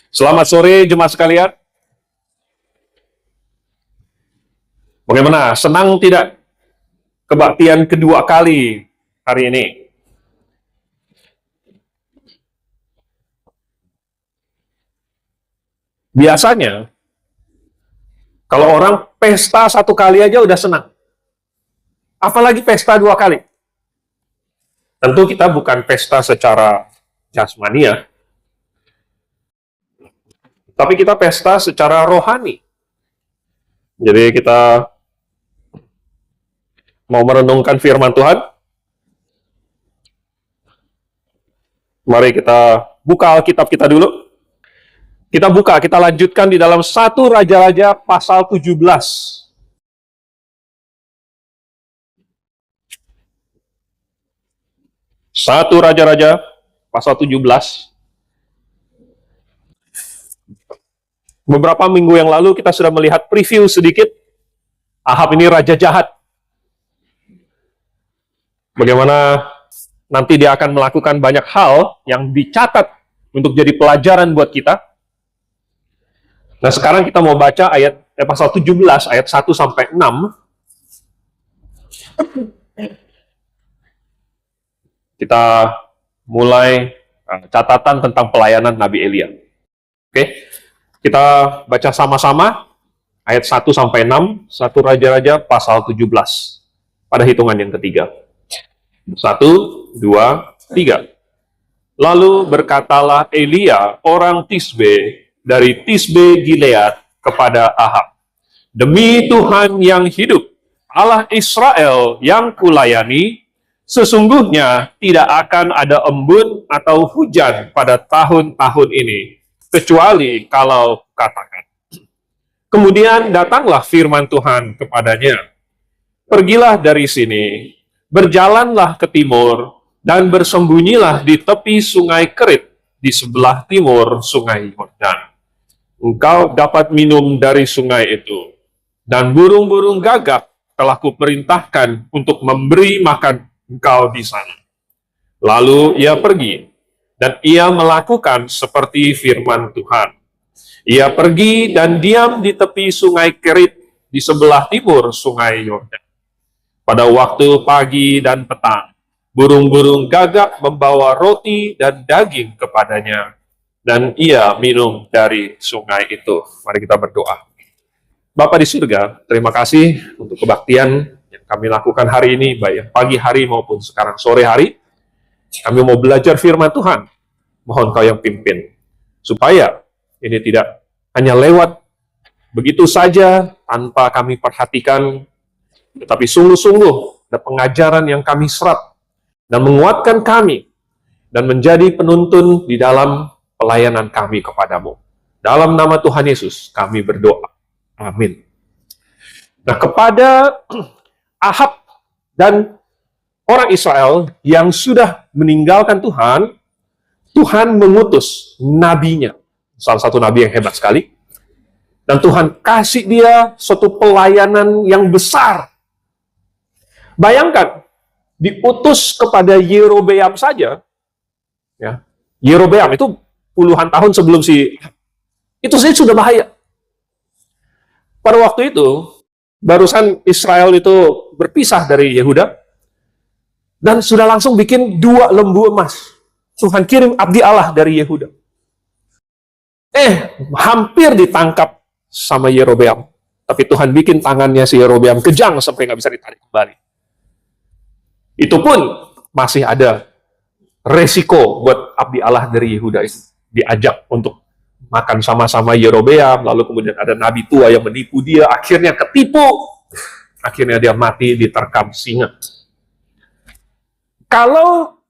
Selamat sore jemaat sekalian. Bagaimana? Senang tidak kebaktian kedua kali hari ini? Biasanya, kalau orang pesta satu kali aja udah senang. Apalagi pesta dua kali. Tentu kita bukan pesta secara jasmani ya, tapi kita pesta secara rohani. Jadi kita mau merenungkan firman Tuhan. Mari kita buka Alkitab kita dulu. Kita buka, kita lanjutkan di dalam 1 Raja-Raja pasal 17. 1 Raja-Raja pasal 17. Beberapa minggu yang lalu kita sudah melihat preview sedikit. Ahab ini raja jahat. Bagaimana nanti dia akan melakukan banyak hal yang dicatat untuk jadi pelajaran buat kita. Nah, sekarang kita mau baca pasal 17 ayat 1 sampai 6. Kita mulai catatan tentang pelayanan Nabi Elia. Oke. Kita baca sama-sama ayat 1 sampai 6, 1 Raja-Raja pasal 17 pada hitungan yang ketiga. 1, 2, 3. Lalu berkatalah Elia, orang Tisbe, dari Tisbe Gilead kepada Ahab, demi Tuhan yang hidup, Allah Israel yang kulayani, sesungguhnya tidak akan ada embun atau hujan pada tahun-tahun ini, kecuali kalau katakan. Kemudian datanglah firman Tuhan kepadanya, pergilah dari sini, berjalanlah ke timur, dan bersembunyilah di tepi sungai Kerit, di sebelah timur sungai Yordan. Engkau dapat minum dari sungai itu, dan burung-burung gagak telah kuperintahkan untuk memberi makan engkau di sana. Lalu ia pergi, dan ia melakukan seperti firman Tuhan. Ia pergi dan diam di tepi sungai Kerit, di sebelah timur sungai Yordan. Pada waktu pagi dan petang, burung-burung gagak membawa roti dan daging kepadanya, dan ia minum dari sungai itu. Mari kita berdoa. Bapa di surga, terima kasih untuk kebaktian yang kami lakukan hari ini, baik pagi hari maupun sekarang sore hari. Kami mau belajar firman Tuhan. Mohon Kau yang pimpin, supaya ini tidak hanya lewat begitu saja tanpa kami perhatikan, tetapi sungguh-sungguh ada pengajaran yang kami serap dan menguatkan kami dan menjadi penuntun di dalam pelayanan kami kepadamu. Dalam nama Tuhan Yesus kami berdoa. Amin. Nah, kepada Ahab dan orang Israel yang sudah meninggalkan Tuhan, Tuhan mengutus nabinya. Salah satu nabi yang hebat sekali. Dan Tuhan kasih dia suatu pelayanan yang besar. Bayangkan, diutus kepada Yerobeam saja. Ya, Yerobeam itu puluhan tahun sebelum itu saja sudah bahaya. Pada waktu itu, barusan Israel itu berpisah dari Yehuda, dan sudah langsung bikin 2 lembu emas. Tuhan kirim abdi Allah dari Yehuda. Hampir ditangkap sama Yerobeam. Tapi Tuhan bikin tangannya si Yerobeam kejang sampai nggak bisa ditarik kembali. Itu pun masih ada resiko buat abdi Allah dari Yehuda itu. Diajak untuk makan sama-sama Yerobeam, lalu kemudian ada nabi tua yang menipu dia, akhirnya ketipu, akhirnya dia mati diterkam singa. Kalau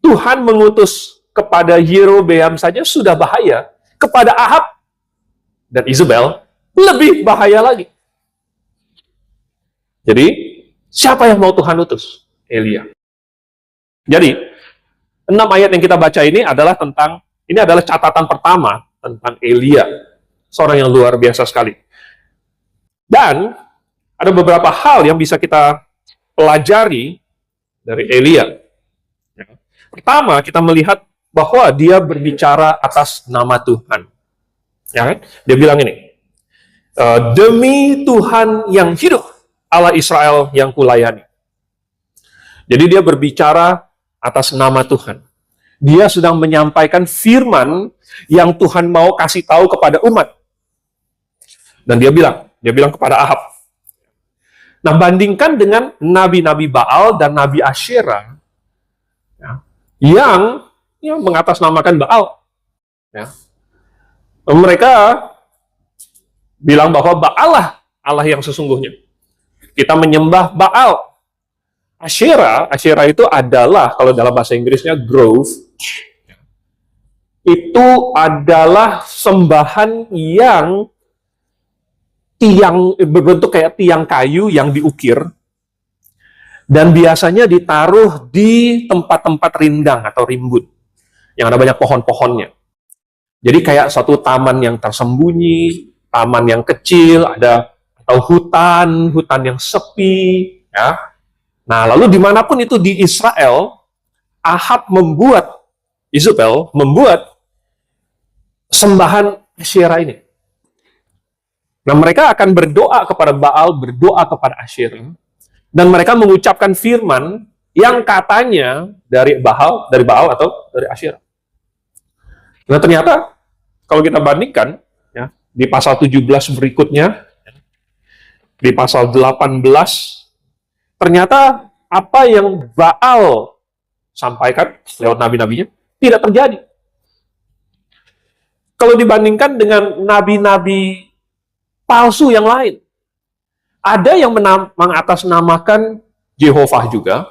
Tuhan mengutus kepada Yerobeam saja sudah bahaya, kepada Ahab dan Isabel lebih bahaya lagi. Jadi, siapa yang mau Tuhan utus? Elia. Jadi, 6 ayat yang kita baca ini adalah catatan pertama tentang Elia, seorang yang luar biasa sekali. Dan ada beberapa hal yang bisa kita pelajari dari Elia. Pertama, kita melihat bahwa dia berbicara atas nama Tuhan. Ya kan? Dia bilang ini, demi Tuhan yang hidup, Allah Israel yang kulayani. Jadi dia berbicara atas nama Tuhan. Dia sedang menyampaikan firman yang Tuhan mau kasih tahu kepada umat. Dan dia bilang kepada Ahab. Nah, bandingkan dengan nabi-nabi Baal dan nabi Asyera yang mengatasnamakan Baal. Ya. Mereka bilang bahwa Baal lah Allah yang sesungguhnya. Kita menyembah Baal. Asyera itu adalah, kalau dalam bahasa Inggrisnya grove, itu adalah sembahan yang berbentuk kayak tiang kayu yang diukir, dan biasanya ditaruh di tempat-tempat rindang atau rimbun, yang ada banyak pohon-pohonnya. Jadi kayak satu taman yang tersembunyi, taman yang kecil, atau hutan yang sepi, ya. Nah, lalu dimanapun itu di Israel, Izebel membuat sembahan Asyera ini. Nah, mereka akan berdoa kepada Baal, berdoa kepada Asyera, dan mereka mengucapkan firman yang katanya dari Baal atau dari Asyera. Nah, ternyata kalau kita bandingkan, ya, di pasal 17 berikutnya, di pasal 18, ternyata apa yang Baal sampaikan lewat nabi-nabinya tidak terjadi. Kalau dibandingkan dengan nabi-nabi palsu yang lain, ada yang mengatasnamakan Jehovah juga,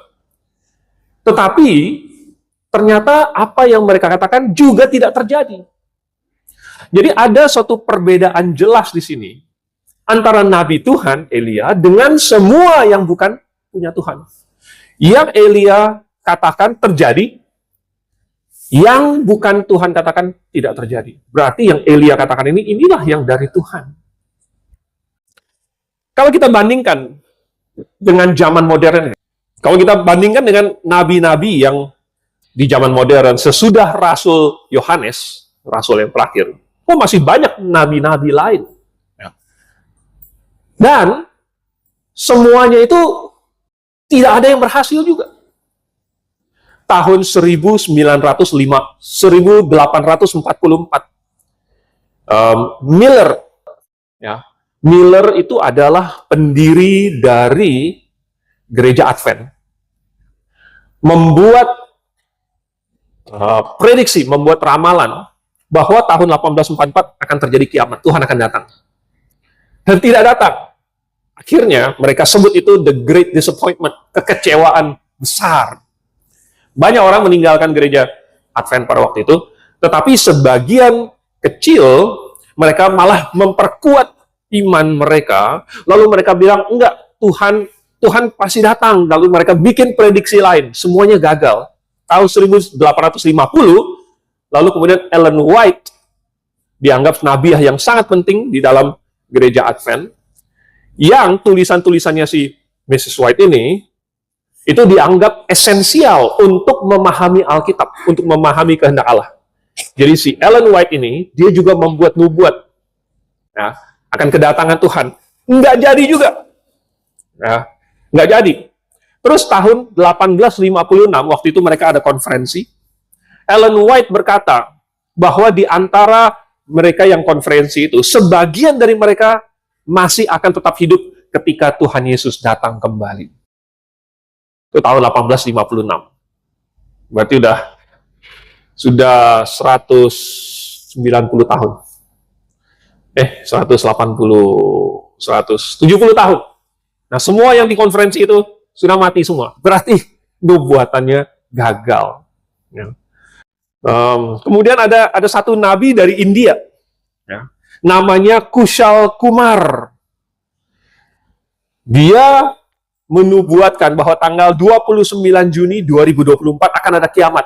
tetapi ternyata apa yang mereka katakan juga tidak terjadi. Jadi ada suatu perbedaan jelas di sini antara nabi Tuhan Elia dengan semua yang bukan punya Tuhan. Yang Elia katakan terjadi, yang bukan Tuhan katakan tidak terjadi. Berarti yang Elia katakan inilah yang dari Tuhan. Kalau kita bandingkan dengan zaman modern, kalau kita bandingkan dengan nabi-nabi yang di zaman modern sesudah Rasul Yohanes, Rasul yang terakhir, masih banyak nabi-nabi lain. Dan semuanya itu tidak ada yang berhasil juga. Tahun 1844, Miller itu adalah pendiri dari gereja Advent, membuat prediksi, membuat ramalan bahwa tahun 1844 akan terjadi kiamat, Tuhan akan datang. Dan tidak datang. Akhirnya mereka sebut itu the great disappointment, kekecewaan besar. Banyak orang meninggalkan gereja Advent pada waktu itu, tetapi sebagian kecil mereka malah memperkuat iman mereka, lalu mereka bilang, enggak, Tuhan pasti datang. Lalu mereka bikin prediksi lain, semuanya gagal. Tahun 1850, lalu kemudian Ellen White dianggap nabiah yang sangat penting di dalam gereja Advent, yang tulisan-tulisannya si Mrs. White ini, itu dianggap esensial untuk memahami Alkitab, untuk memahami kehendak Allah. Jadi si Ellen White ini, dia juga membuat nubuat, ya, akan kedatangan Tuhan. Nggak jadi juga. Ya, nggak jadi. Terus tahun 1856, waktu itu mereka ada konferensi, Ellen White berkata bahwa di antara mereka yang konferensi itu, sebagian dari mereka masih akan tetap hidup ketika Tuhan Yesus datang kembali. Itu tahun 1856. Berarti sudah 190 tahun. 170 tahun. Nah, semua yang di konferensi itu sudah mati semua. Berarti nubuatannya gagal. Ya. Kemudian ada satu nabi dari India, ya, namanya Kushal Kumar. Dia menubuatkan bahwa tanggal 29 Juni 2024 akan ada kiamat.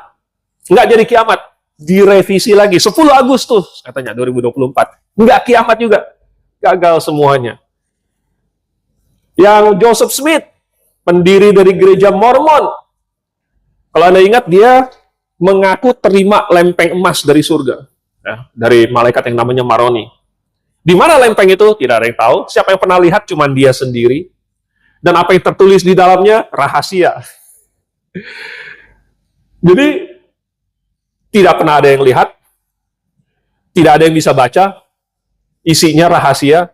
Nggak jadi kiamat, direvisi lagi. 10 Agustus katanya 2024. Nggak kiamat juga. Gagal semuanya. Yang Joseph Smith, pendiri dari gereja Mormon. Kalau Anda ingat, dia mengaku terima lempeng emas dari surga, ya, dari malaikat yang namanya Maroni. Di mana lempeng itu? Tidak ada yang tahu. Siapa yang pernah lihat? Cuman dia sendiri. Dan apa yang tertulis di dalamnya? Rahasia. Jadi, tidak pernah ada yang lihat, tidak ada yang bisa baca, isinya rahasia.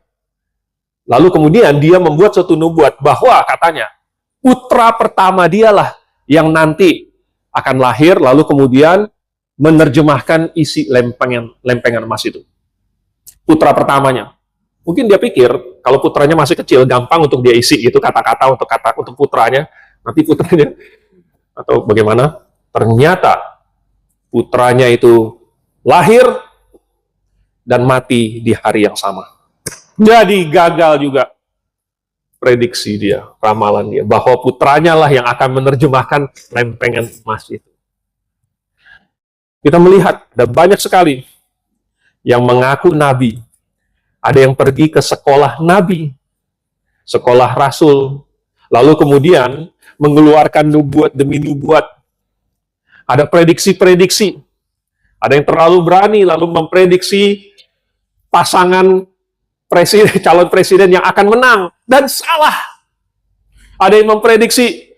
Lalu kemudian dia membuat suatu nubuat bahwa katanya, putra pertama dialah yang nanti akan lahir, lalu kemudian menerjemahkan isi lempengan emas itu. Putra pertamanya. Mungkin dia pikir, kalau putranya masih kecil, gampang untuk dia isi itu kata-kata untuk putranya, nanti putranya, atau bagaimana? Ternyata putranya itu lahir dan mati di hari yang sama. Jadi gagal juga prediksi dia, ramalan dia, bahwa putranya lah yang akan menerjemahkan lempengan emas itu. Kita melihat, ada banyak sekali yang mengaku nabi. Ada yang pergi ke sekolah nabi, sekolah rasul, lalu kemudian mengeluarkan nubuat demi nubuat. Ada prediksi-prediksi. Ada yang terlalu berani, lalu memprediksi pasangan presiden, calon presiden yang akan menang, dan salah. Ada yang memprediksi,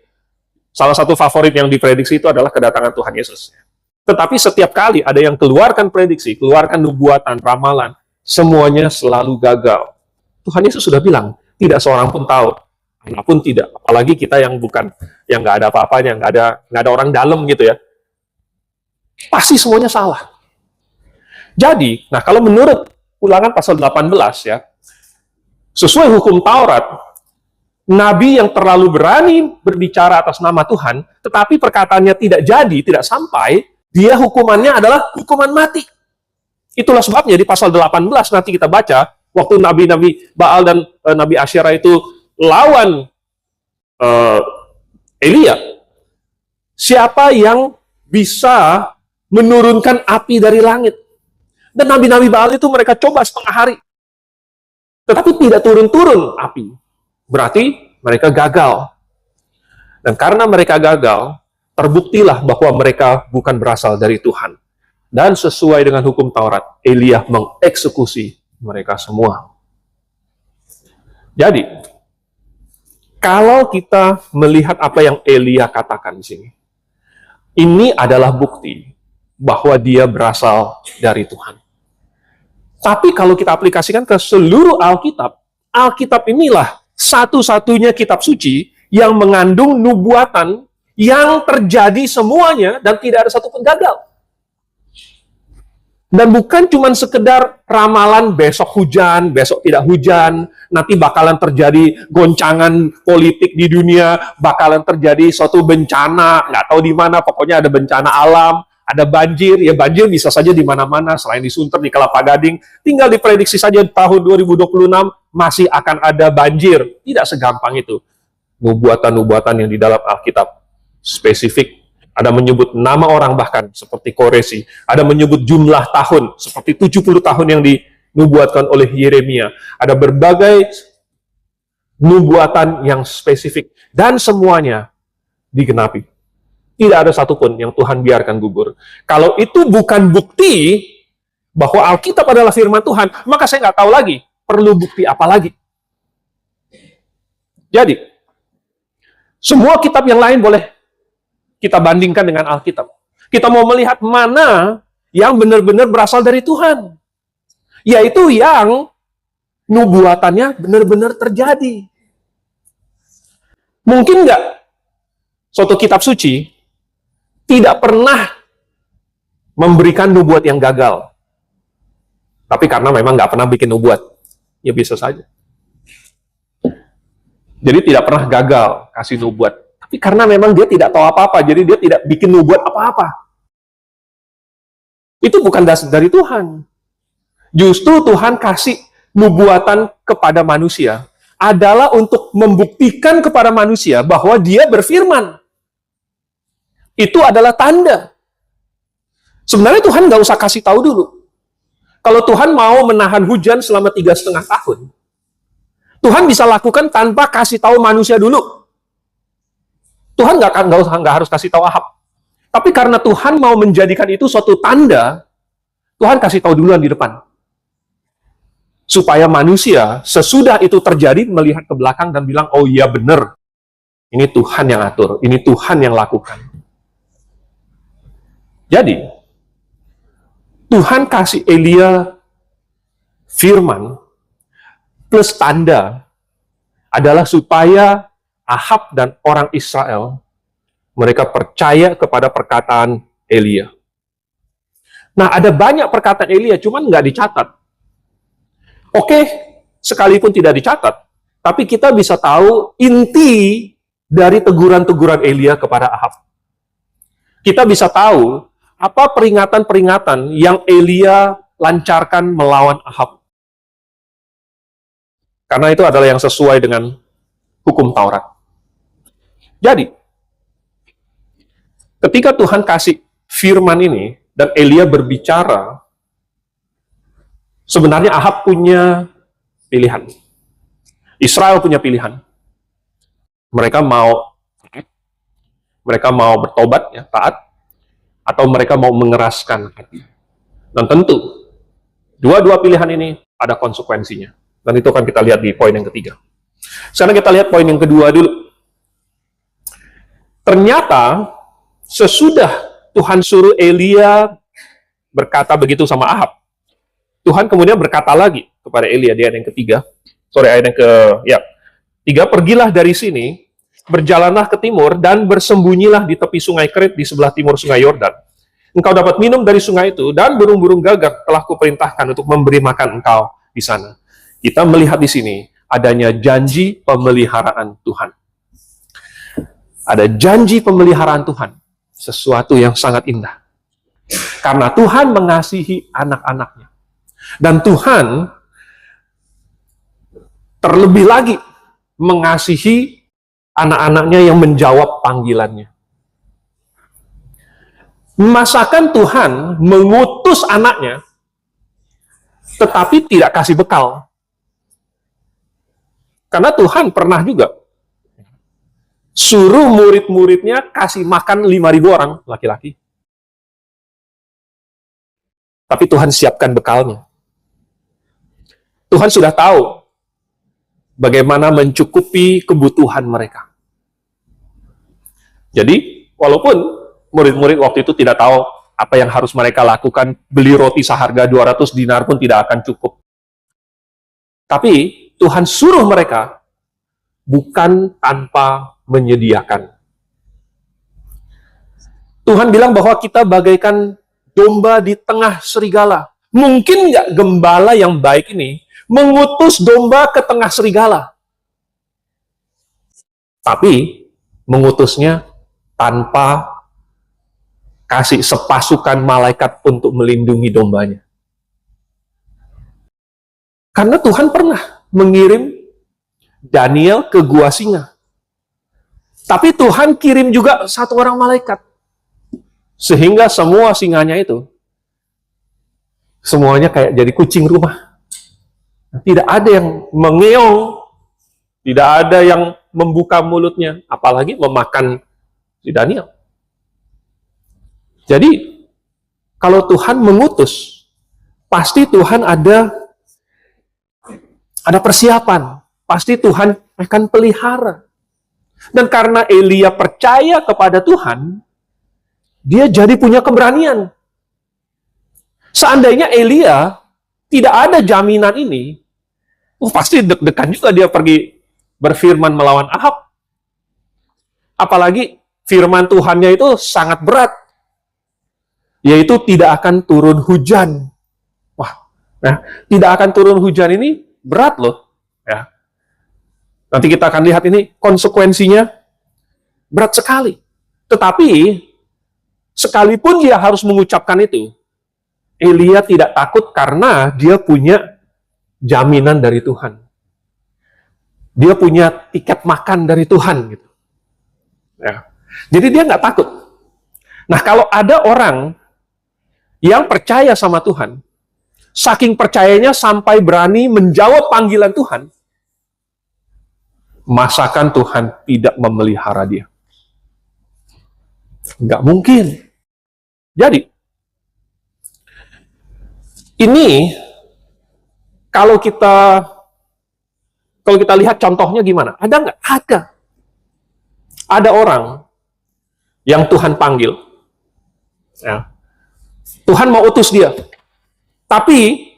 salah satu favorit yang diprediksi itu adalah kedatangan Tuhan Yesus. Tetapi setiap kali ada yang keluarkan prediksi, keluarkan nubuatan, ramalan, semuanya selalu gagal. Tuhan Yesus sudah bilang, tidak seorang pun tahu, anak pun tidak. Apalagi kita yang bukan, yang nggak ada apa-apanya, nggak ada orang dalam gitu ya. Pasti semuanya salah. Jadi, nah kalau menurut Ulangan pasal 18 ya, sesuai hukum Taurat, nabi yang terlalu berani berbicara atas nama Tuhan, tetapi perkataannya tidak jadi, tidak sampai, dia hukumannya adalah hukuman mati. Itulah sebabnya di pasal 18 nanti kita baca, waktu nabi-nabi Baal dan Nabi Asyera itu lawan Elia, siapa yang bisa menurunkan api dari langit? Dan nabi-nabi Baal itu mereka coba setengah hari. Tetapi tidak turun-turun api. Berarti mereka gagal. Dan karena mereka gagal, terbuktilah bahwa mereka bukan berasal dari Tuhan. Dan sesuai dengan hukum Taurat, Elia mengeksekusi mereka semua. Jadi, kalau kita melihat apa yang Elia katakan di sini, ini adalah bukti bahwa dia berasal dari Tuhan. Tapi kalau kita aplikasikan ke seluruh Alkitab, Alkitab inilah satu-satunya kitab suci yang mengandung nubuatan yang terjadi semuanya dan tidak ada satupun gagal. Dan bukan cuma sekedar ramalan besok hujan, besok tidak hujan, nanti bakalan terjadi goncangan politik di dunia, bakalan terjadi suatu bencana, nggak tahu di mana, pokoknya ada bencana alam, ada banjir, ya banjir bisa saja di mana-mana, selain di Sunter, di Kelapa Gading, tinggal diprediksi saja tahun 2026 masih akan ada banjir. Tidak segampang itu. Nubuatan-nubuatan yang di dalam Alkitab spesifik, ada menyebut nama orang bahkan, seperti Koresi, ada menyebut jumlah tahun, seperti 70 tahun yang dinubuatkan oleh Yeremia, ada berbagai nubuatan yang spesifik, dan semuanya digenapi. Tidak ada satupun yang Tuhan biarkan gugur. Kalau itu bukan bukti bahwa Alkitab adalah firman Tuhan, maka saya nggak tahu lagi, perlu bukti apa lagi. Jadi, semua kitab yang lain boleh kita bandingkan dengan Alkitab. Kita mau melihat mana yang benar-benar berasal dari Tuhan. Yaitu yang nubuatannya benar-benar terjadi. Mungkin nggak suatu kitab suci tidak pernah memberikan nubuat yang gagal. Tapi karena memang nggak pernah bikin nubuat, ya bisa saja. Jadi tidak pernah gagal kasih nubuat. Tapi karena memang dia tidak tahu apa-apa, jadi dia tidak bikin nubuat apa-apa. Itu bukan dasar dari Tuhan. Justru Tuhan kasih nubuatan kepada manusia adalah untuk membuktikan kepada manusia bahwa dia berfirman. Itu adalah tanda. Sebenarnya Tuhan nggak usah kasih tahu dulu. Kalau Tuhan mau menahan hujan selama 3,5 tahun, Tuhan bisa lakukan tanpa kasih tahu manusia dulu. Tuhan nggak harus kasih tahu Ahab. Tapi karena Tuhan mau menjadikan itu suatu tanda, Tuhan kasih tahu duluan di depan. Supaya manusia sesudah itu terjadi melihat ke belakang dan bilang, oh iya benar, ini Tuhan yang atur, ini Tuhan yang lakukan. Jadi, Tuhan kasih Elia firman plus tanda adalah supaya Ahab dan orang Israel mereka percaya kepada perkataan Elia. Nah, ada banyak perkataan Elia, cuman nggak dicatat. Oke, sekalipun tidak dicatat, tapi kita bisa tahu inti dari teguran-teguran Elia kepada Ahab. Kita bisa tahu apa peringatan-peringatan yang Elia lancarkan melawan Ahab. Karena itu adalah yang sesuai dengan hukum Taurat. Jadi, ketika Tuhan kasih firman ini, dan Elia berbicara, sebenarnya Ahab punya pilihan. Israel punya pilihan. Mereka mau bertobat, ya, taat, atau mereka mau mengeraskan hati. Dan tentu, dua-dua pilihan ini ada konsekuensinya. Dan itu akan kita lihat di poin yang ketiga. Sekarang kita lihat poin yang kedua dulu. Ternyata, sesudah Tuhan suruh Elia berkata begitu sama Ahab, Tuhan kemudian berkata lagi kepada Elia di ayat yang ketiga. Ayat yang ketiga, pergilah dari sini, berjalanlah ke timur, dan bersembunyilah di tepi sungai Kerit di sebelah timur sungai Yordan. Engkau dapat minum dari sungai itu, dan burung-burung gagak telah kuperintahkan untuk memberi makan engkau di sana. Kita melihat di sini adanya janji pemeliharaan Tuhan. Ada janji pemeliharaan Tuhan, sesuatu yang sangat indah. Karena Tuhan mengasihi anak-anaknya. Dan Tuhan terlebih lagi mengasihi anak-anaknya yang menjawab panggilannya. Masakan Tuhan mengutus anaknya, tetapi tidak kasih bekal. Karena Tuhan pernah juga suruh murid-muridnya kasih makan 5.000 orang laki-laki. Tapi Tuhan siapkan bekalnya. Tuhan sudah tahu bagaimana mencukupi kebutuhan mereka. Jadi, walaupun murid-murid waktu itu tidak tahu apa yang harus mereka lakukan, beli roti seharga 200 dinar pun tidak akan cukup. Tapi, Tuhan suruh mereka bukan tanpa menyediakan. Tuhan bilang bahwa kita bagaikan domba di tengah serigala. Mungkin nggak gembala yang baik ini mengutus domba ke tengah serigala? Tapi mengutusnya tanpa kasih sepasukan malaikat untuk melindungi dombanya. Karena Tuhan pernah mengirim Daniel ke gua singa. Tapi Tuhan kirim juga satu orang malaikat. Sehingga semua singanya itu, semuanya kayak jadi kucing rumah. Tidak ada yang mengeong, tidak ada yang membuka mulutnya, apalagi memakan si Daniel. Jadi, kalau Tuhan mengutus, pasti Tuhan ada persiapan. Pasti Tuhan akan pelihara. Dan karena Elia percaya kepada Tuhan, dia jadi punya keberanian. Seandainya Elia tidak ada jaminan ini, pasti deg-degan juga dia pergi berfirman melawan Ahab. Apalagi firman Tuhannya itu sangat berat, yaitu tidak akan turun hujan. Wah, nah, tidak akan turun hujan ini berat loh. Ya. Nanti kita akan lihat ini konsekuensinya berat sekali. Tetapi, sekalipun dia harus mengucapkan itu, Elia tidak takut karena dia punya jaminan dari Tuhan. Dia punya tiket makan dari Tuhan. Gitu. Ya. Jadi dia nggak takut. Nah, kalau ada orang yang percaya sama Tuhan, saking percayanya sampai berani menjawab panggilan Tuhan, masakan Tuhan tidak memelihara dia? Nggak mungkin. Jadi, ini kalau kita lihat contohnya gimana? Ada nggak? Ada. Ada orang yang Tuhan panggil. Ya. Tuhan mau utus dia. Tapi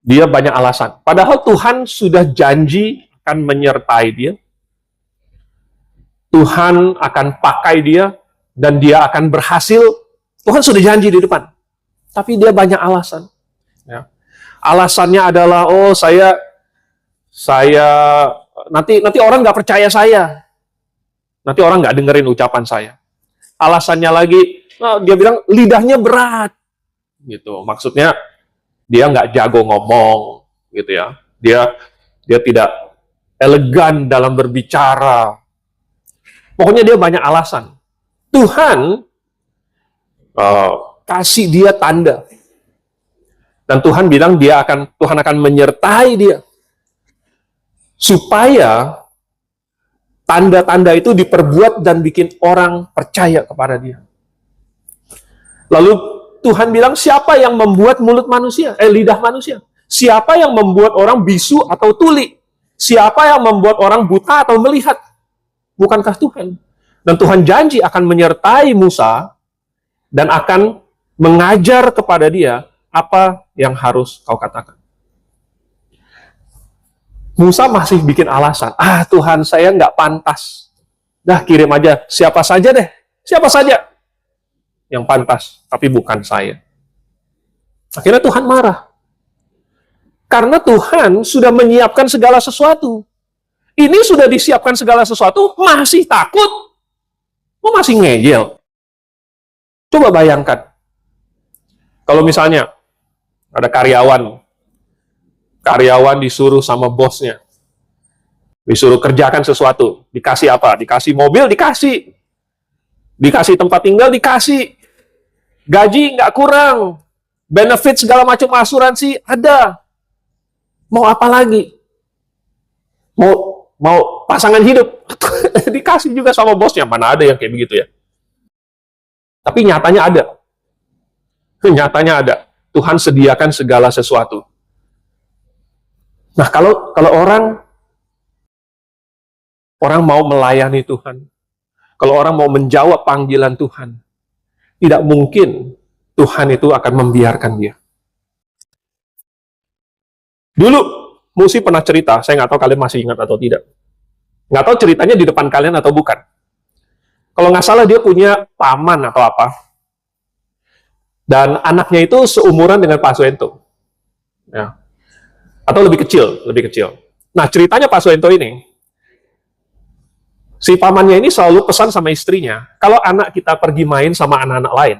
dia banyak alasan. Padahal Tuhan sudah janji akan menyertai dia. Tuhan akan pakai dia dan dia akan berhasil. Tuhan sudah janji di depan. Tapi dia banyak alasan. Ya. Alasannya adalah, oh saya nanti orang nggak percaya saya. Nanti orang nggak dengerin ucapan saya. Alasannya lagi, dia bilang lidahnya berat. Gitu. Maksudnya dia nggak jago ngomong, gitu ya. Dia tidak elegan dalam berbicara. Pokoknya dia banyak alasan. Tuhan kasih dia tanda. Dan Tuhan bilang Tuhan akan menyertai dia. Supaya tanda-tanda itu diperbuat dan bikin orang percaya kepada dia. Lalu Tuhan bilang, siapa yang membuat lidah manusia? Siapa yang membuat orang bisu atau tuli? Siapa yang membuat orang buta atau melihat? Bukankah Tuhan? Dan Tuhan janji akan menyertai Musa dan akan mengajar kepada dia apa yang harus kau katakan. Musa masih bikin alasan. Tuhan, saya nggak pantas. Dah, kirim aja. Siapa saja deh. Siapa saja yang pantas, tapi bukan saya. Akhirnya Tuhan marah. Karena Tuhan sudah menyiapkan segala sesuatu. Ini sudah disiapkan segala sesuatu, masih takut. Masih ngeyel. Coba bayangkan. Kalau misalnya ada karyawan disuruh sama bosnya. Disuruh kerjakan sesuatu. Dikasih apa? Dikasih mobil, dikasih. Dikasih tempat tinggal, dikasih. Gaji nggak kurang. Benefit segala macam asuransi ada. Mau apa lagi? Mau pasangan hidup. Dikasih juga sama bosnya. Mana ada yang kayak begitu ya? Tapi nyatanya ada. Nyatanya ada. Tuhan sediakan segala sesuatu. Nah, kalau orang mau melayani Tuhan, kalau orang mau menjawab panggilan Tuhan, tidak mungkin Tuhan itu akan membiarkan dia. Dulu, Musi pernah cerita, saya nggak tahu kalian masih ingat atau tidak. Nggak tahu ceritanya di depan kalian atau bukan. Kalau nggak salah dia punya paman atau apa. Dan anaknya itu seumuran dengan Pak Suento. Ya. Atau lebih kecil. Nah, ceritanya Pak Suento ini, si pamannya ini selalu pesan sama istrinya, kalau anak kita pergi main sama anak-anak lain,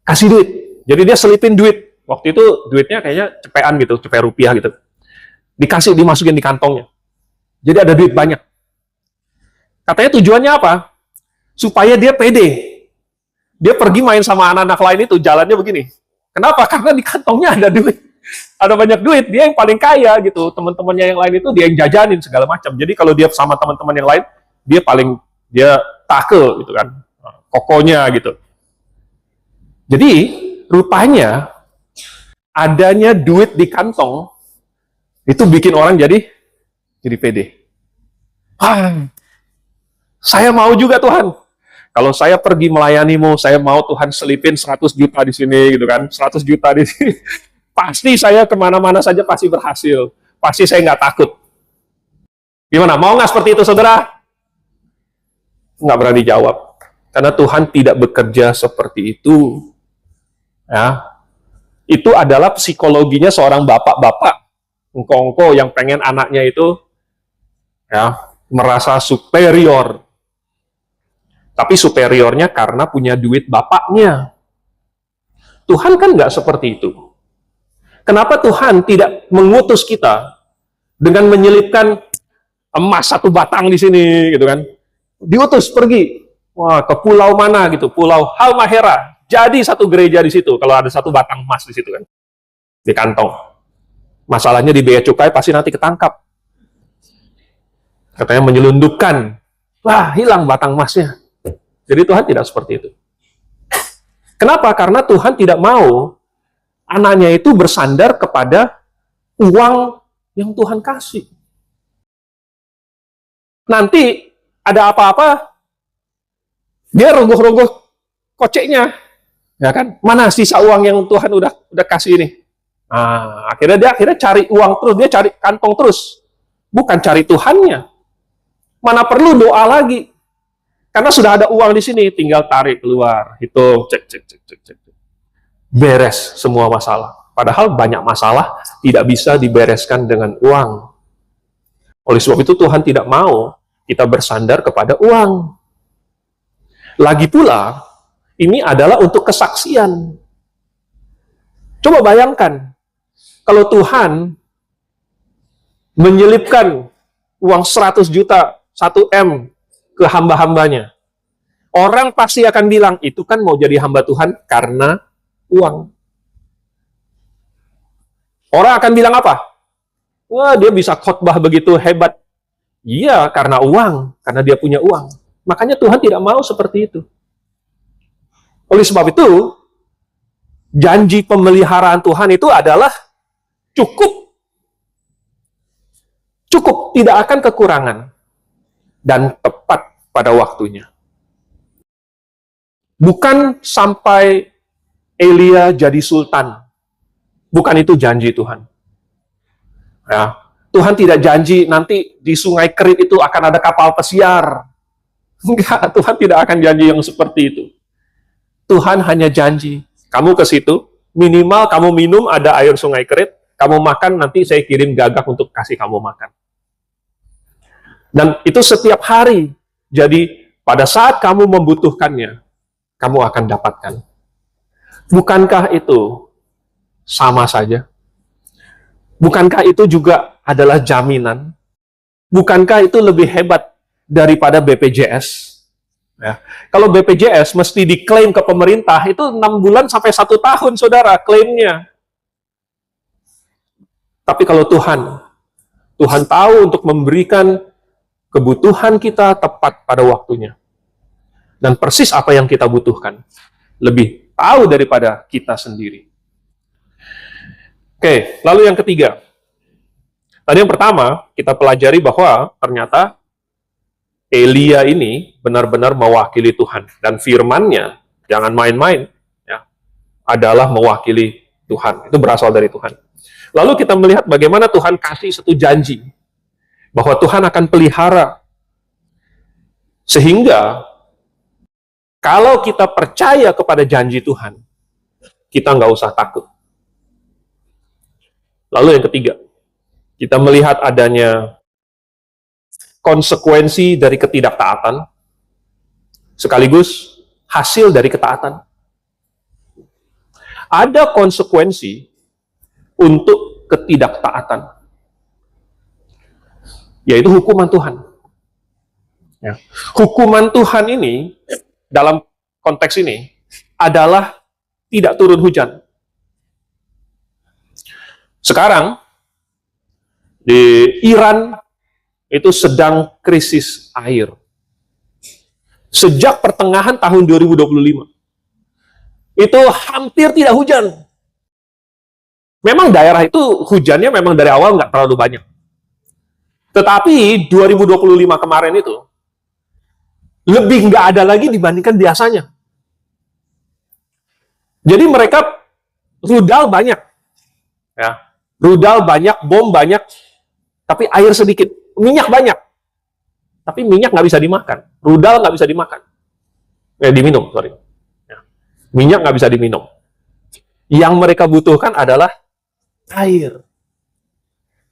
kasih duit. Jadi dia selipin duit. Waktu itu duitnya kayaknya cepean gitu, cepet rupiah gitu. Dikasih, dimasukin di kantongnya. Jadi ada duit banyak. Katanya tujuannya apa? Supaya dia pede. Dia pergi main sama anak-anak lain itu, jalannya begini. Kenapa? Karena di kantongnya ada duit. Ada banyak duit, dia yang paling kaya gitu. Teman-temannya yang lain itu dia yang jajanin segala macam. Jadi kalau dia sama teman-teman yang lain, dia takel gitu kan. Kokonya gitu. Jadi rupanya adanya duit di kantong itu bikin orang jadi pede. Saya mau juga Tuhan. Kalau saya pergi melayanimu, saya mau Tuhan selipin 100 juta di sini gitu kan. 100 juta di sini. Pasti saya kemana-mana saja pasti berhasil. Pasti saya nggak takut. Gimana? Mau nggak seperti itu, saudara? Nggak berani jawab. Karena Tuhan tidak bekerja seperti itu. Ya. Itu adalah psikologinya seorang bapak-bapak. Engko-engko yang pengen anaknya itu ya merasa superior. Tapi superiornya karena punya duit bapaknya. Tuhan kan nggak seperti itu. Kenapa Tuhan tidak mengutus kita dengan menyelipkan emas 1 batang di sini, gitu kan? Diutus pergi, ke pulau mana gitu, Pulau Halmahera. Jadi 1 gereja di situ. Kalau ada 1 batang emas di situ kan, di kantong. Masalahnya di bea cukai pasti nanti ketangkap. Katanya menyelundupkan, hilang batang emasnya. Jadi Tuhan tidak seperti itu. Kenapa? Karena Tuhan tidak mau anaknya itu bersandar kepada uang yang Tuhan kasih. Nanti ada apa-apa, dia rogoh-rogoh koceknya, ya kan? Mana sisa uang yang Tuhan udah kasih ini? Nah, akhirnya dia cari uang terus, dia cari kantong terus, bukan cari Tuhannya. Mana perlu doa lagi? Karena sudah ada uang di sini, tinggal tarik keluar, hitung, cek. Beres semua masalah. Padahal banyak masalah tidak bisa dibereskan dengan uang. Oleh sebab itu Tuhan tidak mau kita bersandar kepada uang. Lagi pula, ini adalah untuk kesaksian. Coba bayangkan, kalau Tuhan menyelipkan uang 100 juta, 1 M ke hamba-hambanya, orang pasti akan bilang, itu kan mau jadi hamba Tuhan karena uang. Orang akan bilang apa? Wah, dia bisa khotbah begitu hebat. Iya, karena uang, karena dia punya uang. Makanya Tuhan tidak mau seperti itu. Oleh sebab itu, janji pemeliharaan Tuhan itu adalah cukup. Cukup, tidak akan kekurangan. Dan tepat pada waktunya. Bukan sampai Elia jadi sultan. Bukan itu janji Tuhan. Ya, Tuhan tidak janji nanti di Sungai Kerit itu akan ada kapal pesiar. Enggak, Tuhan tidak akan janji yang seperti itu. Tuhan hanya janji, kamu ke situ, minimal kamu minum ada air Sungai Kerit, kamu makan nanti saya kirim gagak untuk kasih kamu makan. Dan itu setiap hari. Jadi pada saat kamu membutuhkannya, kamu akan dapatkan. Bukankah itu sama saja? Bukankah itu juga adalah jaminan? Bukankah itu lebih hebat daripada BPJS? Ya. Kalau BPJS mesti diklaim ke pemerintah, itu 6 bulan sampai 1 tahun, saudara, klaimnya. Tapi kalau Tuhan tahu untuk memberikan kebutuhan kita tepat pada waktunya. Dan persis apa yang kita butuhkan. Lebih tahu daripada kita sendiri. Oke, lalu yang ketiga. Tadi yang pertama, kita pelajari bahwa ternyata Elia ini benar-benar mewakili Tuhan. Dan firman-Nya, jangan main-main, ya, adalah mewakili Tuhan. Itu berasal dari Tuhan. Lalu kita melihat bagaimana Tuhan kasih satu janji. Bahwa Tuhan akan pelihara. Sehingga, kalau kita percaya kepada janji Tuhan, kita nggak usah takut. Lalu yang ketiga, kita melihat adanya konsekuensi dari ketidaktaatan, sekaligus hasil dari ketaatan. Ada konsekuensi untuk ketidaktaatan, yaitu hukuman Tuhan. Ya. Hukuman Tuhan ini, dalam konteks ini, adalah tidak turun hujan. Sekarang, di Iran itu sedang krisis air. Sejak pertengahan tahun 2025. Itu hampir tidak hujan. Memang daerah itu hujannya memang dari awal nggak terlalu banyak. Tetapi 2025 kemarin itu, lebih nggak ada lagi dibandingkan biasanya. Jadi mereka rudal banyak. Ya. Rudal banyak, bom banyak, tapi air sedikit. Minyak banyak, tapi minyak nggak bisa dimakan. Rudal nggak bisa dimakan. Diminum, sorry. Ya. Minyak nggak bisa diminum. Yang mereka butuhkan adalah air.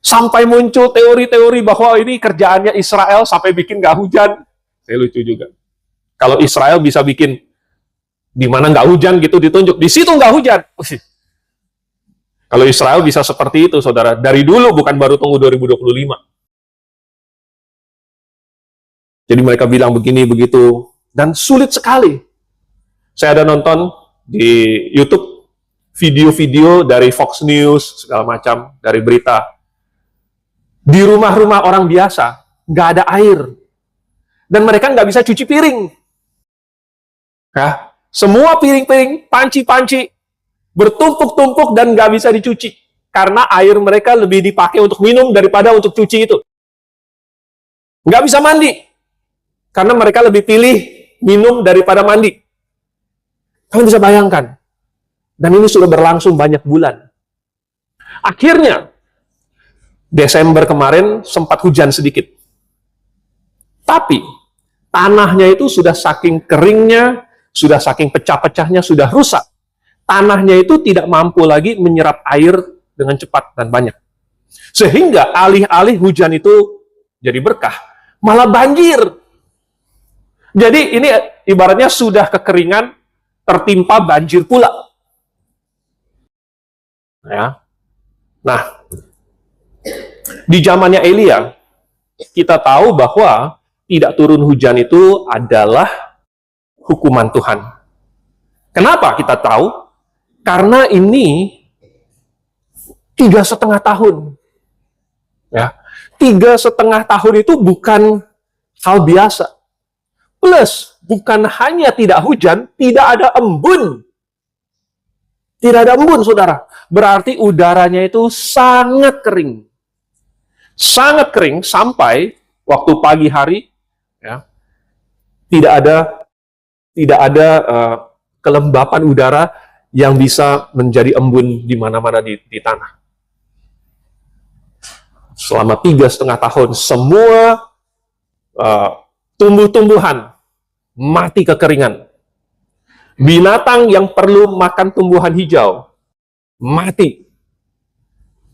Sampai muncul teori-teori bahwa ini kerjaannya Israel sampai bikin nggak hujan. Saya lucu juga. Kalau Israel bisa bikin di mana nggak hujan gitu ditunjuk, di situ nggak hujan. Kalau Israel bisa seperti itu, saudara, dari dulu, bukan baru tunggu 2025. Jadi mereka bilang begini, begitu, dan sulit sekali. Saya ada nonton di YouTube video-video dari Fox News, segala macam, dari berita. Di rumah-rumah orang biasa, nggak ada air. Dan mereka nggak bisa cuci piring. Ya, Semua piring-piring, panci-panci, bertumpuk-tumpuk dan nggak bisa dicuci. Karena air mereka lebih dipakai untuk minum daripada untuk cuci itu. Nggak bisa mandi. Karena mereka lebih pilih minum daripada mandi. Kalian bisa bayangkan. Dan ini sudah berlangsung banyak bulan. Akhirnya, Desember kemarin sempat hujan sedikit. Tapi, tanahnya itu sudah saking keringnya, sudah saking pecah-pecahnya, sudah rusak. Tanahnya itu tidak mampu lagi menyerap air dengan cepat dan banyak. Sehingga alih-alih hujan itu jadi berkah, malah banjir. Jadi ini ibaratnya sudah kekeringan, tertimpa banjir pula. Ya. Nah, di zamannya Elia, kita tahu bahwa tidak turun hujan itu adalah hukuman Tuhan. Kenapa kita tahu? Karena ini 3,5 tahun. Ya, 3,5 tahun itu bukan hal biasa. Plus, bukan hanya tidak hujan, tidak ada embun. Tidak ada embun, saudara. Berarti udaranya itu sangat kering. Sangat kering sampai waktu pagi hari, ya, tidak ada kelembapan udara yang bisa menjadi embun di mana-mana di tanah. Selama 3,5 tahun, semua tumbuh-tumbuhan mati kekeringan. Binatang yang perlu makan tumbuhan hijau mati.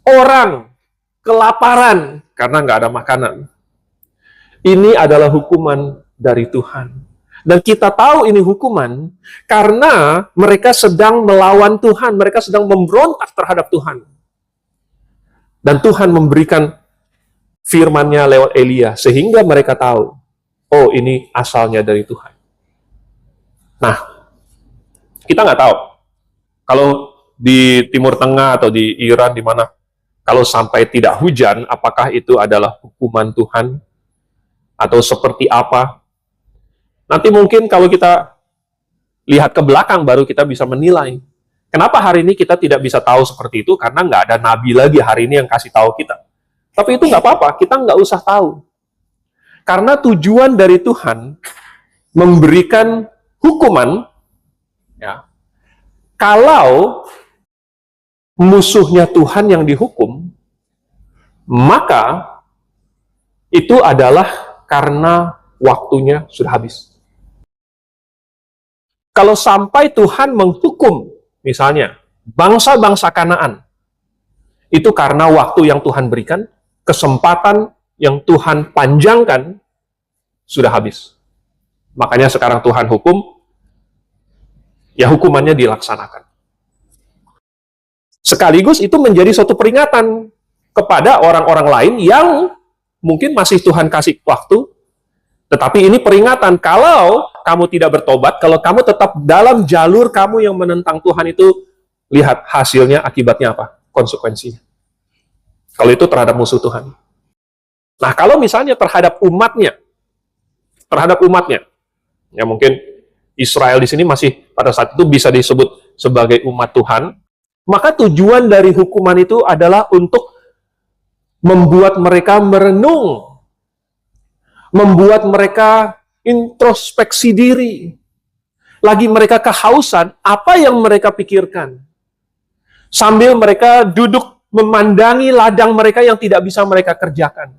Orang kelaparan karena nggak ada makanan. Ini adalah hukuman dari Tuhan. Dan kita tahu ini hukuman karena mereka sedang melawan Tuhan, mereka sedang memberontak terhadap Tuhan. Dan Tuhan memberikan firman-Nya lewat Elia, sehingga mereka tahu, oh ini asalnya dari Tuhan. Nah, kita nggak tahu. Kalau di Timur Tengah atau di Iran, di mana, kalau sampai tidak hujan, apakah itu adalah hukuman Tuhan? Atau seperti apa? Nanti mungkin kalau kita lihat ke belakang, baru kita bisa menilai. Kenapa hari ini kita tidak bisa tahu seperti itu? Karena nggak ada nabi lagi hari ini yang kasih tahu kita. Tapi itu nggak apa-apa, kita nggak usah tahu. Karena tujuan dari Tuhan memberikan hukuman, ya, kalau musuhnya Tuhan yang dihukum, maka itu adalah karena waktunya sudah habis. Kalau sampai Tuhan menghukum, misalnya, bangsa-bangsa Kanaan, itu karena waktu yang Tuhan berikan, kesempatan yang Tuhan panjangkan, sudah habis. Makanya sekarang Tuhan hukum, ya hukumannya dilaksanakan. Sekaligus itu menjadi suatu peringatan kepada orang-orang lain yang mungkin masih Tuhan kasih waktu, tetapi ini peringatan, kalau kamu tidak bertobat, kalau kamu tetap dalam jalur kamu yang menentang Tuhan itu, lihat hasilnya, akibatnya apa? Konsekuensinya. Kalau itu terhadap musuh Tuhan. Nah, kalau misalnya terhadap umatnya, ya mungkin Israel di sini masih pada saat itu bisa disebut sebagai umat Tuhan, maka tujuan dari hukuman itu adalah untuk membuat mereka merenung, membuat mereka introspeksi diri. Lagi mereka kehausan, apa yang mereka pikirkan? Sambil mereka duduk memandangi ladang mereka yang tidak bisa mereka kerjakan.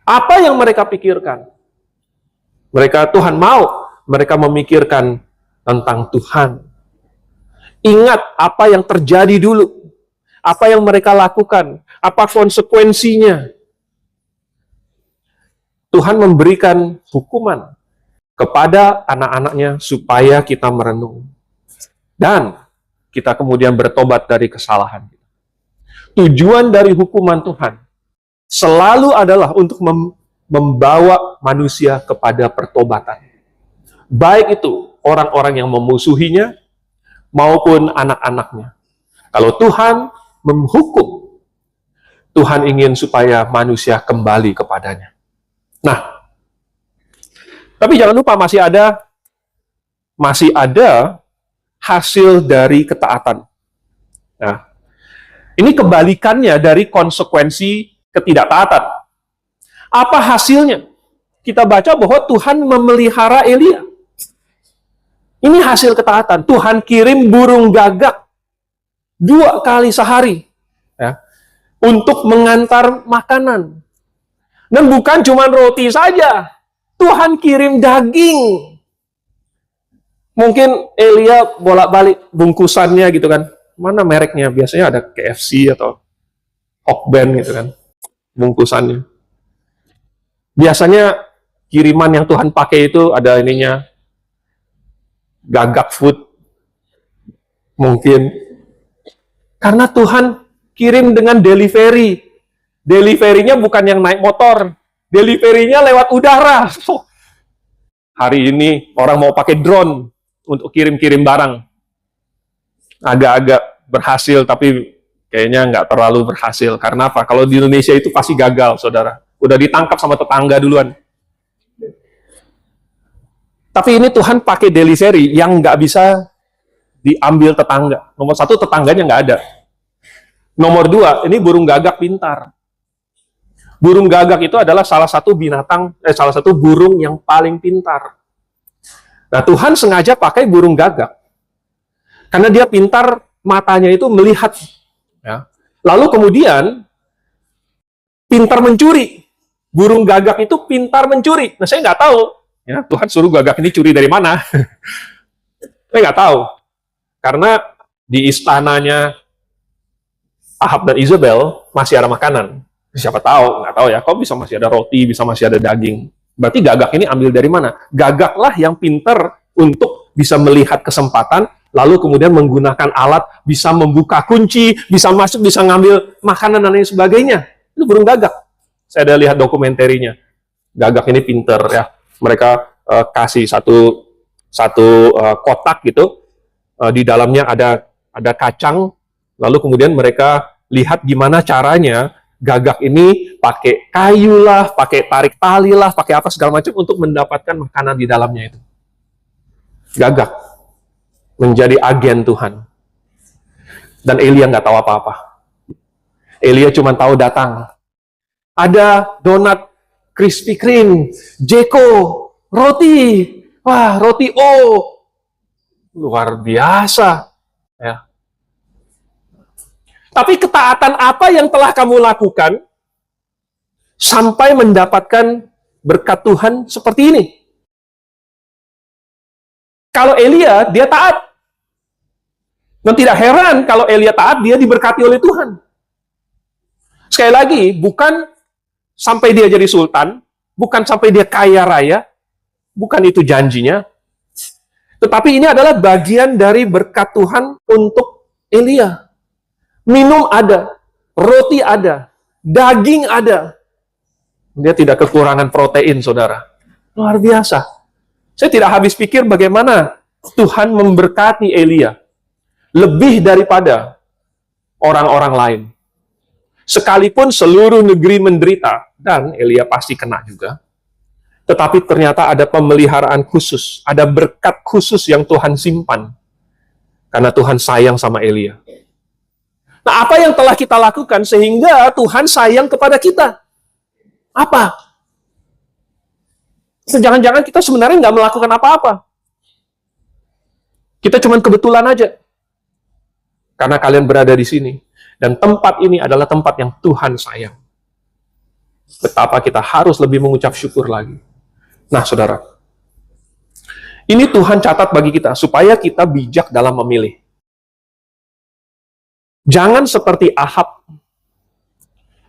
Apa yang mereka pikirkan? Tuhan mau mereka memikirkan tentang Tuhan. Ingat apa yang terjadi dulu. Apa yang mereka lakukan. Apa konsekuensinya. Tuhan memberikan hukuman kepada anak-anaknya supaya kita merenung. Dan kita kemudian bertobat dari kesalahan. Tujuan dari hukuman Tuhan selalu adalah untuk membawa manusia kepada pertobatan. Baik itu orang-orang yang memusuhinya maupun anak-anaknya. Kalau Tuhan menghukum, Tuhan ingin supaya manusia kembali kepadanya. Nah, tapi jangan lupa masih ada masih ada hasil dari ketaatan. Nah, ini kebalikannya dari konsekuensi ketidaktaatan. Apa hasilnya? Kita baca bahwa Tuhan memelihara Elia. Ini hasil ketaatan. Tuhan kirim burung gagak 2 kali sehari, ya, untuk mengantar makanan. Dan bukan cuma roti saja. Tuhan kirim daging. Mungkin Elia bolak-balik bungkusannya gitu kan. Mana mereknya? Biasanya ada KFC atau Hokben gitu kan. Bungkusannya. Biasanya kiriman yang Tuhan pakai itu ada ininya. Gagak food. Mungkin. Karena Tuhan kirim dengan delivery. Delivery-nya bukan yang naik motor. Delivery-nya lewat udara. Hari ini orang mau pakai drone untuk kirim-kirim barang. Agak-agak berhasil, tapi kayaknya nggak terlalu berhasil. Karena apa? Kalau di Indonesia itu pasti gagal, saudara. Udah ditangkap sama tetangga duluan. Tapi ini Tuhan pakai delivery yang nggak bisa diambil tetangga. Nomor 1, tetangganya nggak ada. Nomor 2, ini burung gagak pintar. Burung gagak itu adalah salah satu burung yang paling pintar. Nah, Tuhan sengaja pakai burung gagak. Karena dia pintar, matanya itu melihat. Ya. Lalu kemudian, pintar mencuri. Burung gagak itu pintar mencuri. Nah, saya nggak tahu. Ya, Tuhan suruh gagak ini curi dari mana. Saya nggak tahu. Karena di istananya Ahab dan Isabel masih ada makanan. Siapa tahu, nggak tahu ya. Kok bisa masih ada roti, bisa masih ada daging. Berarti gagak ini ambil dari mana? Gagaklah yang pintar untuk bisa melihat kesempatan, lalu kemudian menggunakan alat, bisa membuka kunci, bisa masuk, bisa ngambil makanan dan lain sebagainya. Itu burung gagak. Saya ada lihat dokumenterinya. Gagak ini pintar ya. Mereka kasih satu kotak gitu. Di dalamnya ada kacang. Lalu kemudian mereka lihat gimana caranya gagak ini pakai kayu lah, pakai tarik tali lah, pakai apa segala macam untuk mendapatkan makanan di dalamnya itu. Gagak menjadi agen Tuhan. Dan Elia nggak tahu apa-apa. Elia cuma tahu datang. Ada donat Krispy Kreme, Jeko, roti. Wah, roti luar biasa. Ya. Tapi ketaatan apa yang telah kamu lakukan sampai mendapatkan berkat Tuhan seperti ini? Kalau Elia, dia taat. Dan tidak heran kalau Elia taat, dia diberkati oleh Tuhan. Sekali lagi, bukan sampai dia jadi sultan, bukan sampai dia kaya raya, bukan itu janjinya. Tetapi ini adalah bagian dari berkat Tuhan untuk Elia. Minum ada, roti ada, daging ada. Dia tidak kekurangan protein, saudara. Luar biasa. Saya tidak habis pikir bagaimana Tuhan memberkati Elia. Lebih daripada orang-orang lain. Sekalipun seluruh negeri menderita, dan Elia pasti kena juga. Tetapi ternyata ada pemeliharaan khusus, ada berkat khusus yang Tuhan simpan. Karena Tuhan sayang sama Elia. Nah, apa yang telah kita lakukan sehingga Tuhan sayang kepada kita? Apa? Jangan-jangan kita sebenarnya nggak melakukan apa-apa. Kita cuma kebetulan aja. Karena kalian berada di sini. Dan tempat ini adalah tempat yang Tuhan sayang. Betapa kita harus lebih mengucap syukur lagi. Nah, saudara. Ini Tuhan catat bagi kita, supaya kita bijak dalam memilih. Jangan seperti Ahab.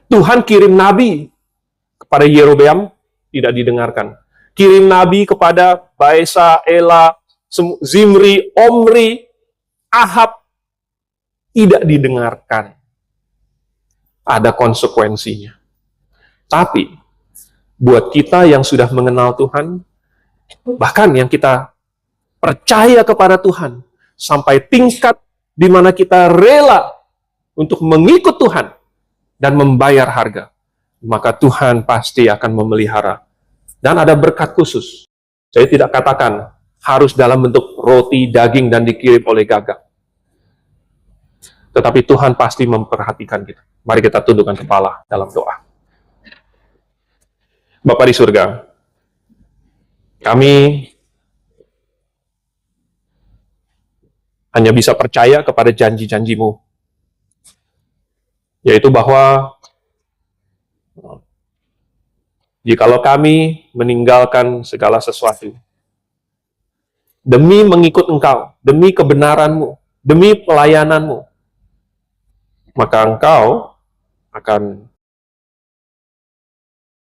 Tuhan kirim nabi kepada Yerobeam, tidak didengarkan. Kirim nabi kepada Baesa, Ela, Zimri, Omri, Ahab, tidak didengarkan. Ada konsekuensinya. Tapi, buat kita yang sudah mengenal Tuhan, bahkan yang kita percaya kepada Tuhan, sampai tingkat di mana kita rela untuk mengikut Tuhan dan membayar harga, maka Tuhan pasti akan memelihara. Dan ada berkat khusus. Saya tidak katakan harus dalam bentuk roti, daging, dan dikirim oleh gagak. Tetapi Tuhan pasti memperhatikan kita. Mari kita tundukkan kepala dalam doa. Bapa di surga, kami hanya bisa percaya kepada janji-janji-Mu, yaitu bahwa jikalau kami meninggalkan segala sesuatu, demi mengikut Engkau, demi kebenaran-Mu, demi pelayanan-Mu, maka Engkau akan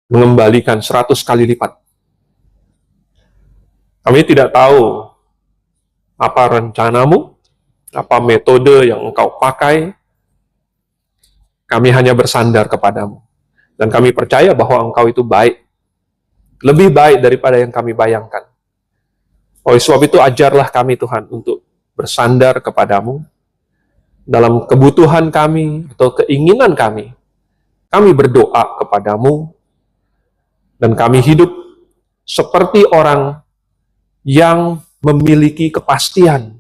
mengembalikan 100 kali lipat. Kami tidak tahu apa rencana-Mu, apa metode yang Engkau pakai. Kami hanya bersandar kepadamu. Dan kami percaya bahwa Engkau itu baik. Lebih baik daripada yang kami bayangkan. Oleh sebab itu, ajarlah kami Tuhan untuk bersandar kepadamu. Dalam kebutuhan kami atau keinginan kami berdoa kepadamu. Dan kami hidup seperti orang yang memiliki kepastian.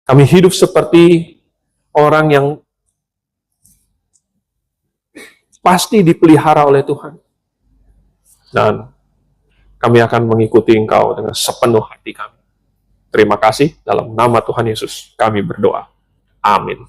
Kami hidup seperti orang yang pasti dipelihara oleh Tuhan. Dan kami akan mengikuti Engkau dengan sepenuh hati kami. Terima kasih, dalam nama Tuhan Yesus kami berdoa. Amin.